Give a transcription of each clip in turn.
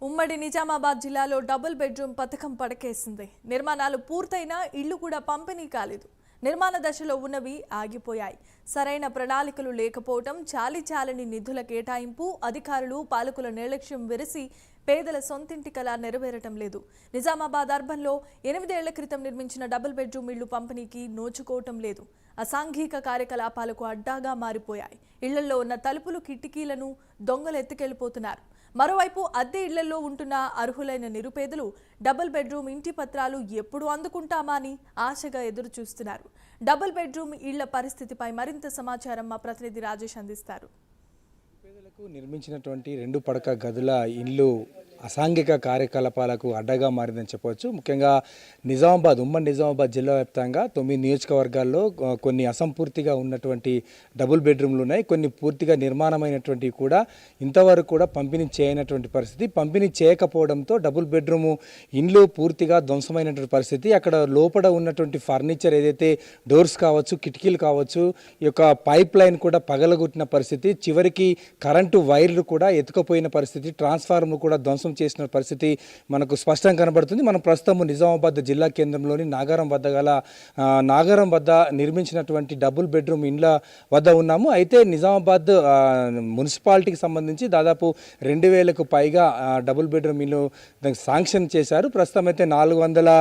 ఉమ్మడి నిజామాబాద్ జిల్లాలో double bedroom పథకం పడకేసింది. నిర్మాణాలు పూర్తయినా ఇళ్లు కూడా పంపిణీ కాలేదు. నిర్మాణ దశలో ఉన్నవి ఆగిపోయాయి. సరైన ప్రణాళికలు లేకపోవడం, చాలిచాలని నిధుల కేటాయింపు, అధికారులు పాలకుల నిర్లక్ష్యం వెరసి పేదల సొంతింటి కల నెరవేరటం లేదు. నిజామాబాద్ అర్బన్లో 8 ఏళ్ల క్రితం నిర్మించిన డబుల్ బెడ్రూమ్ ఇళ్లు పంపిణీకి నోచుకోవటం లేదు. అసాంఘిక కార్యకలాపాలకు అడ్డాగా మారిపోయాయి. ఇళ్లలో ఉన్న తలుపులు, కిటికీలను దొంగలు ఎత్తుకెళ్లిపోతున్నారు. మరోవైపు అద్దె ఇళ్లలో ఉంటున్న అర్హులైన నిరుపేదలు డబుల్ బెడ్రూమ్ ఇంటి పత్రాలు ఎప్పుడు అందుకుంటామా అని ఆశగా ఎదురు చూస్తున్నారు. డబుల్ బెడ్రూమ్ ఇళ్ల పరిస్థితిపై మరింత సమాచారం మా ప్రతినిధి రాజేష్ అందిస్తారు. పేదలకు నిర్మించినటువంటి 2 పడక గదుల ఇల్లు అసాంఘిక కార్యకలాపాలకు అడ్డగా మారిందని చెప్పవచ్చు. ముఖ్యంగా ఉమ్మడి నిజామాబాద్ జిల్లా వ్యాప్తంగా 9 నియోజకవర్గాల్లో కొన్ని అసంపూర్తిగా ఉన్నటువంటి డబుల్ బెడ్రూమ్లు ఉన్నాయి. కొన్ని పూర్తిగా నిర్మాణమైనటువంటివి కూడా ఇంతవరకు కూడా పంపిణీ చేయనటువంటి పరిస్థితి. పంపిణీ చేయకపోవడంతో డబుల్ బెడ్రూము ఇండ్లు పూర్తిగా ధ్వంసమైనటువంటి పరిస్థితి. అక్కడ లోపల ఉన్నటువంటి ఫర్నిచర్ ఏదైతే డోర్స్ కావచ్చు, కిటికీలు కావచ్చు, ఈ యొక్క పైప్ లైన్ కూడా పగలగొట్టిన పరిస్థితి. చివరికి కరెంటు వైర్లు కూడా ఎత్తుకుపోయిన పరిస్థితి. ట్రాన్స్ఫార్మర్ కూడా ధ్వంసం చేసిన పరిస్థితి మనకు స్పష్టంగా కనబడుతుంది. మనం ప్రస్తుతం నిజామాబాద్ జిల్లా కేంద్రంలోని నాగరం వద్ద నిర్మించినటువంటి డబుల్ బెడ్రూమ్ ఇండ్ల వద్ద ఉన్నాము. అయితే నిజామాబాద్ మున్సిపాలిటీకి సంబంధించి దాదాపు 2000కు పైగా డబుల్ బెడ్రూమ్ ఇల్లు శాంక్షన్ చేశారు. ప్రస్తుతం అయితే 400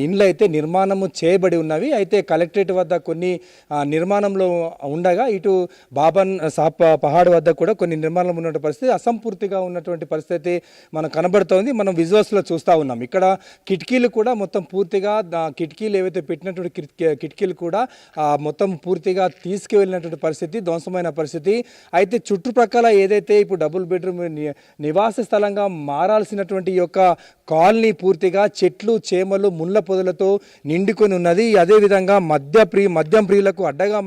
ఇండ్లు అయితే నిర్మాణము చేయబడి ఉన్నవి. అయితే కలెక్టరేట్ వద్ద కొన్ని నిర్మాణంలో ఉండగా ఇటు బాబన్ సాప్ పహాడ్ వద్ద కూడా కొన్ని నిర్మాణంలో ఉన్న పరిస్థితి, అసంపూర్తిగా ఉన్నటువంటి పరిస్థితి మనకు కనబడుతోంది. మనం విజువల్స్లో చూస్తూ ఉన్నాం. ఇక్కడ కిటికీలు కూడా మొత్తం పూర్తిగా కిటికీలు ఏవైతే పెట్టినటువంటి కిటికీలు కూడా మొత్తం పూర్తిగా తీసుకువెళ్ళినటువంటి పరిస్థితి, ధ్వంసమైన పరిస్థితి. అయితే చుట్టుప్రక్కల ఏదైతే ఇప్పుడు డబుల్ బెడ్రూమ్ నివాస స్థలంగా మారాల్సినటువంటి ఈ యొక్క కాలనీ పూర్తిగా చెట్లు, చేమలు, ముళ్ళ పొదలతో నిండుకొని ఉన్నది. అదేవిధంగా మద్యం ప్రియులకు అడ్డగా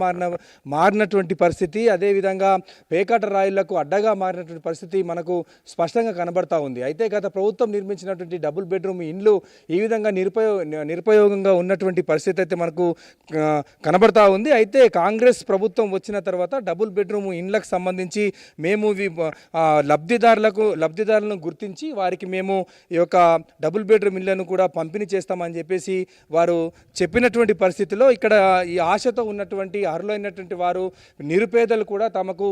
మారినటువంటి పరిస్థితి, అదేవిధంగా పేకాట రాయులకు అడ్డగా మారినటువంటి పరిస్థితి మనకు స్పష్టంగా కనబడతా ఉంది. అయితే గత ప్రభుత్వం నిర్మించినటువంటి డబుల్ బెడ్రూమ్ ఇండ్లు ఈ విధంగా నిరుపయోగంగా ఉన్నటువంటి పరిస్థితి అయితే మనకు కనబడతా ఉంది. అయితే కాంగ్రెస్ ప్రభుత్వం వచ్చిన తర్వాత డబుల్ బెడ్రూమ్ ఇండ్లకు సంబంధించి మేము లబ్ధిదారులను గుర్తించి వారికి మేము ఈ యొక్క డబుల్ బెడ్రూమ్ ఇళ్లను కూడా పంపిణీ చేస్తామని చెప్పేసి వారు చెప్పినటువంటి పరిస్థితిలో ఇక్కడ ఈ ఆశతో ఉన్నటువంటి అర్హులైనటువంటి వారు నిరుపేదలు కూడా తమకు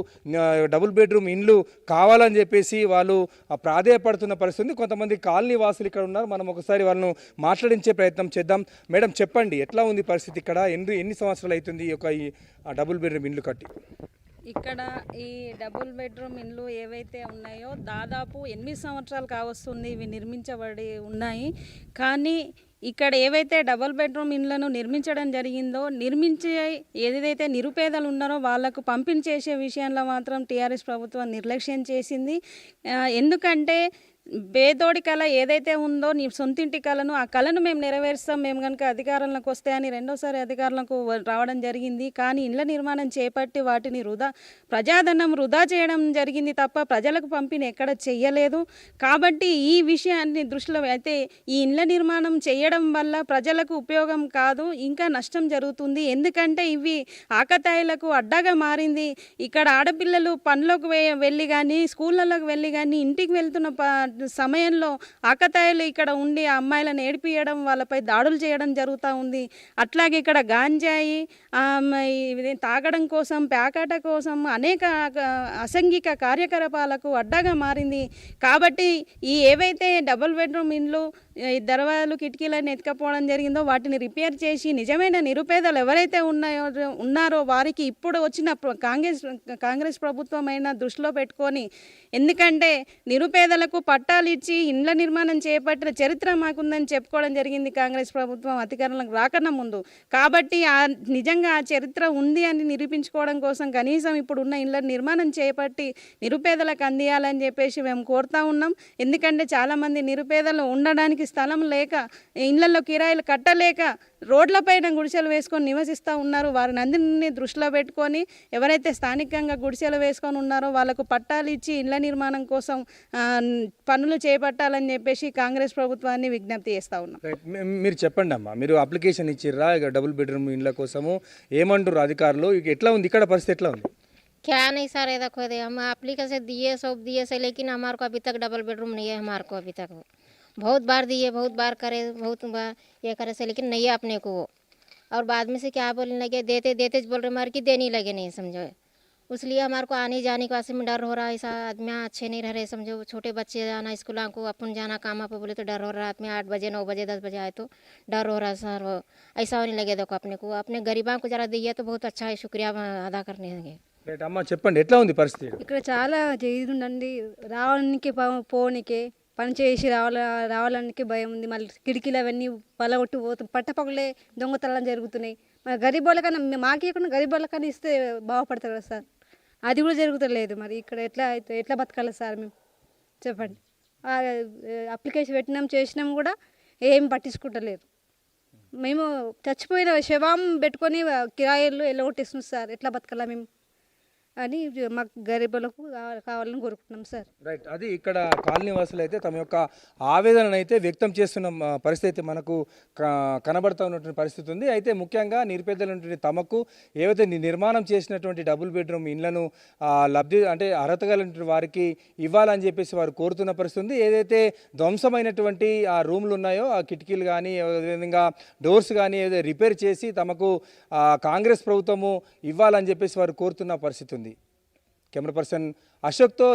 డబుల్ బెడ్రూమ్ ఇండ్లు కావాలని చెప్పేసి వాళ్ళు ప్రాధేయపడుతున్న పరిస్థితి. కొంతమంది కాలనీ వాసులు ఇక్కడ ఉన్నారు. మనం ఒకసారి వాళ్ళను మాట్లాడించే ప్రయత్నం చేద్దాం. మేడం, చెప్పండి, ఎట్లా ఉంది పరిస్థితి ఇక్కడ? ఎన్ని సంవత్సరాలు అవుతుంది ఈ యొక్క డబుల్ బెడ్రూమ్ ఇండ్లు కట్టి? ఇక్కడ ఈ డబుల్ బెడ్రూమ్ ఇండ్లు ఏవైతే ఉన్నాయో దాదాపు 8 సంవత్సరాలు కావస్తుంది ఇవి నిర్మించబడి ఉన్నాయి. కానీ ఇక్కడ ఏవైతే డబుల్ బెడ్రూమ్ ఇండ్లను నిర్మించడం జరిగిందో, ఏదైతే నిరుపేదలు ఉన్నారో వాళ్లకు పంపిణీ చేసే విషయంలో మాత్రం టీఆర్ఎస్ ప్రభుత్వం నిర్లక్ష్యం చేసింది. ఎందుకంటే పేదోడి కళ ఏదైతే ఉందో, నీ సొంతింటి కళను, ఆ కళను మేము నెరవేరుస్తాం, మేము కనుక అధికారంలోకి వస్తే అని రెండోసారి అధికారంలోకి రావడం జరిగింది. కానీ ఇళ్ల నిర్మాణం చేపట్టి వాటిని ప్రజాధనం వృధా చేయడం జరిగింది తప్ప ప్రజలకు పంపిణీ ఎక్కడ చెయ్యలేదు. కాబట్టి ఈ విషయాన్ని దృష్టిలో అయితే ఈ ఇళ్ల నిర్మాణం చేయడం వల్ల ప్రజలకు ఉపయోగం కాదు, ఇంకా నష్టం జరుగుతుంది. ఎందుకంటే ఇవి ఆకతాయిలకు అడ్డగా మారింది. ఇక్కడ ఆడపిల్లలు పనులకు వెళ్ళి కానీ, స్కూళ్ళలోకి వెళ్ళి కానీ, ఇంటికి వెళ్తున్న సమయంలో ఆకతాయిలు ఇక్కడ ఉండి ఆ అమ్మాయిలను ఏడిపియడం, వాళ్ళపై దాడులు చేయడం జరుగుతూ ఉంది. అట్లాగే ఇక్కడ గాంజాయి తాగడం కోసం, ప్యాకాట కోసం అనేక అసాంఘిక కార్యకలాపాలకు అడ్డగా మారింది. కాబట్టి ఏవైతే డబుల్ బెడ్రూమ్ ఇండ్లు దర్వాజాలు, కిటికీలను ఎత్తుకపోవడం జరిగిందో వాటిని రిపేర్ చేసి నిజమైన నిరుపేదలు ఎవరైతే ఉన్నారో వారికి ఇప్పుడు వచ్చిన కాంగ్రెస్ ప్రభుత్వం అయినా దృష్టిలో పెట్టుకొని, ఎందుకంటే నిరుపేదలకు పట్టాలు ఇచ్చి ఇండ్ల నిర్మాణం చేపట్టిన చరిత్ర మాకుందని చెప్పుకోవడం జరిగింది కాంగ్రెస్ ప్రభుత్వం అధికారంలోకి రాకన్నా ముందు. కాబట్టి నిజంగా ఆ చరిత్ర ఉంది అని నిరూపించుకోవడం కోసం కనీసం ఇప్పుడు ఉన్న ఇండ్ల నిర్మాణం చేపట్టి నిరుపేదలకు అందియాలని చెప్పేసి మేము కోరుతా ఉన్నాం. ఎందుకంటే చాలామంది నిరుపేదలు ఉండడానికి స్థలం లేక, ఇళ్లలో కిరాయిలు కట్టలేక రోడ్లపైన గుడిసెలు వేసుకొని నివసిస్తూ ఉన్నారు. వారిని అందరినీ దృష్టిలో పెట్టుకొని ఎవరైతే స్థానికంగా గుడిసెలు వేసుకొని ఉన్నారో వాళ్ళకు పట్టాలు ఇచ్చి ఇళ్ల నిర్మాణం కోసం పనులు చేపట్టాలని చెప్పేసి కాంగ్రెస్ ప్రభుత్వాన్ని విజ్ఞప్తి చేస్తూ ఉన్నాం. మీరు చెప్పండి అమ్మా, మీరు అప్లికేషన్ ఇచ్చిర్రా డబుల్ బెడ్రూమ్ ఇండ్ల కోసము? ఏమంటారు అధికారులు? ఎట్లా ఉంది ఇక్కడ పరిస్థితి? ఎట్లా ఉంది? क्या नहीं सर, ये देखो दे हम एप्लीकेशन दिए सब दिए से, लेकिन हमारे को अभी तक डबल बेडरूम नहीं है हमारे को अभी तक। बहुत बार दिए, बहुत बार करे, बहुत बार ये करे से, लेकिन नहीं है अपने को वो। और बाद में से क्या बोलने लगे, देते देते बोल रहे हमारे की देने लगे नहीं समझो। इसलिए हमारे को आने जाने के वास्ते में डर हो रहा है। ऐसा आदमी अच्छे नहीं रह रहे समझो, छोटे बच्चे जाना स्कूल को, अपन जाना काम पे बोले तो डर हो रहा है। रात में 8 बजे 9 बजे 10 बजे आए तो डर हो रहा है सर। ऐसा होने लगे देखो अपने को, अपने गरीबों को जरा दिए तो बहुत अच्छा है, शुक्रिया अदा करने लगे। రైట్ అమ్మ చెప్పండి ఎట్లా ఉంది పరిస్థితి? ఇక్కడ చాలా ఇది ఉందండి, రావడానికి పోనీకే పని చేసి రావడానికి భయం ఉంది. మళ్ళీ కిటికీలు అవన్నీ పలగొట్టు పోతాం, పట్టపగలే దొంగతనాలు జరుగుతున్నాయి. మన గరీబ్ వాళ్ళకన్నా మాకు ఇవ్వకుండా గరీబ్ వాళ్ళకన్నా ఇస్తే బాగుపడతారు కదా సార్, అది కూడా జరుగుతలేదు. మరి ఇక్కడ ఎట్లా బతకాలి సార్ మేము చెప్పండి. అప్లికేషన్ పెట్టినాం చేసినాం కూడా ఏం పట్టించుకుంటలేరు. మేము చచ్చిపోయిన శవం పెట్టుకొని కిరాయిలు ఎల్లగొట్టేస్తున్నాం సార్, ఎట్లా బతకాలా మేము అని మాకు గరీబులకు కావాలని కోరుకుంటున్నాం సార్. రైట్, అది ఇక్కడ కాలనీ వాసులు అయితే తమ యొక్క ఆవేదనను అయితే వ్యక్తం చేస్తున్న పరిస్థితి మనకు కనబడుతూ ఉన్నటువంటి పరిస్థితి ఉంది. అయితే ముఖ్యంగా నిరుపేదలైనటువంటి తమకు ఏవైతే నిర్మాణం చేసినటువంటి డబుల్ బెడ్రూమ్ ఇండ్లను లబ్ధి అంటే అర్హత కలిగినటువంటి వారికి ఇవ్వాలని చెప్పేసి వారు కోరుతున్న పరిస్థితి ఉంది. ఏదైతే ధ్వంసమైనటువంటి ఆ రూమ్లు ఉన్నాయో ఆ కిటికీలు కానీ అదేవిధంగా డోర్స్ కానీ ఏదో రిపేర్ చేసి తమకు కాంగ్రెస్ ప్రభుత్వము ఇవ్వాలని చెప్పేసి వారు కోరుతున్న పరిస్థితి ఉంది. Camera person అశోక్తో